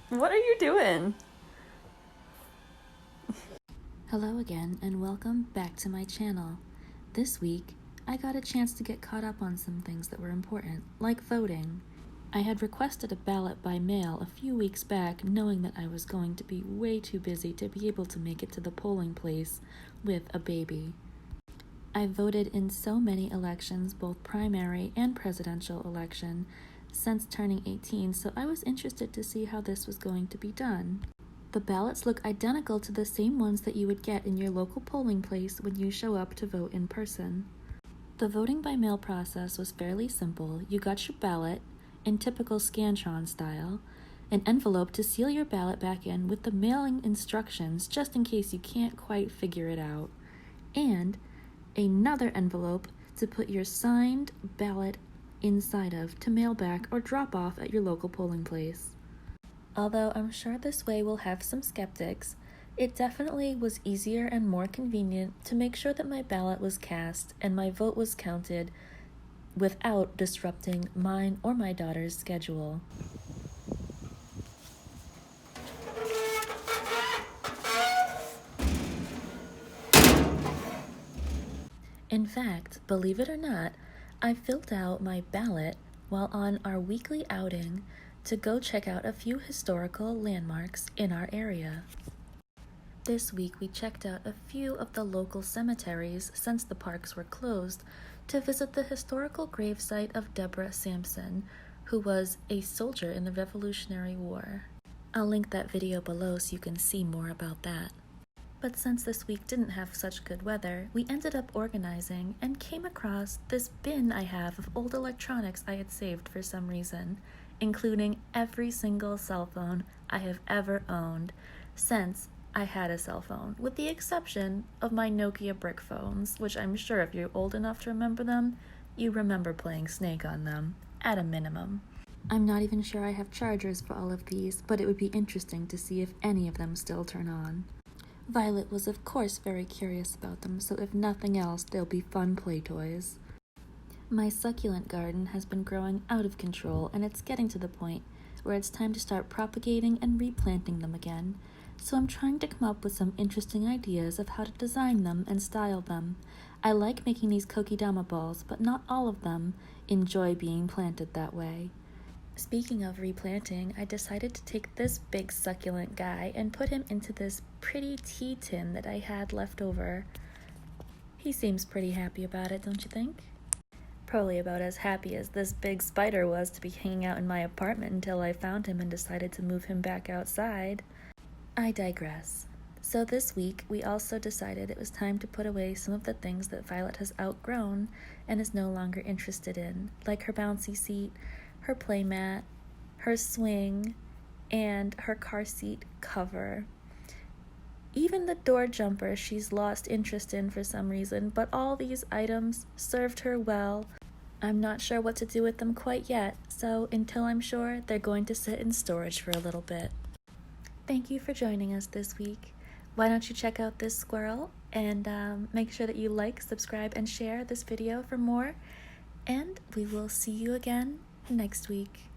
What are you doing? Hello again and welcome back to my channel. This week, I got a chance to get caught up on some things that were important, like voting. I had requested a ballot by mail a few weeks back, knowing that I was going to be way too busy to be able to make it to the polling place with a baby. I voted in so many elections, both primary and presidential election, since turning 18, so I was interested to see how this was going to be done. The ballots look identical to the same ones that you would get in your local polling place when you show up to vote in person. The voting by mail process was fairly simple. You got your ballot, in typical Scantron style, an envelope to seal your ballot back in with the mailing instructions just in case you can't quite figure it out, and another envelope to put your signed ballot inside of to mail back or drop off at your local polling place. Although I'm sure this way will have some skeptics, it definitely was easier and more convenient to make sure that my ballot was cast and my vote was counted without disrupting mine or my daughter's schedule. In fact, believe it or not, I filled out my ballot while on our weekly outing to go check out a few historical landmarks in our area. This week we checked out a few of the local cemeteries since the parks were closed to visit the historical gravesite of Deborah Sampson, who was a soldier in the Revolutionary War. I'll link that video below so you can see more about that. But since this week didn't have such good weather, we ended up organizing and came across this bin I have of old electronics I had saved for some reason, including every single cell phone I have ever owned since I had a cell phone, with the exception of my Nokia brick phones, which I'm sure if you're old enough to remember them, you remember playing Snake on them, at a minimum. I'm not even sure I have chargers for all of these, but it would be interesting to see if any of them still turn on. Violet was of course very curious about them, so if nothing else, they'll be fun play toys. My succulent garden has been growing out of control, and it's getting to the point where it's time to start propagating and replanting them again, so I'm trying to come up with some interesting ideas of how to design them and style them. I like making these kokedama balls, but not all of them enjoy being planted that way. Speaking of replanting, I decided to take this big succulent guy and put him into this pretty tea tin that I had left over. He seems pretty happy about it, don't you think? Probably about as happy as this big spider was to be hanging out in my apartment until I found him and decided to move him back outside. I digress. So this week, we also decided it was time to put away some of the things that Violet has outgrown and is no longer interested in, like her bouncy seat, her playmat, her swing, and her car seat cover. Even the door jumper she's lost interest in for some reason, but all these items served her well. I'm not sure what to do with them quite yet, so until I'm sure, they're going to sit in storage for a little bit. Thank you for joining us this week. Why don't you check out this squirrel and make sure that you like, subscribe, and share this video for more, and we will see you again next week.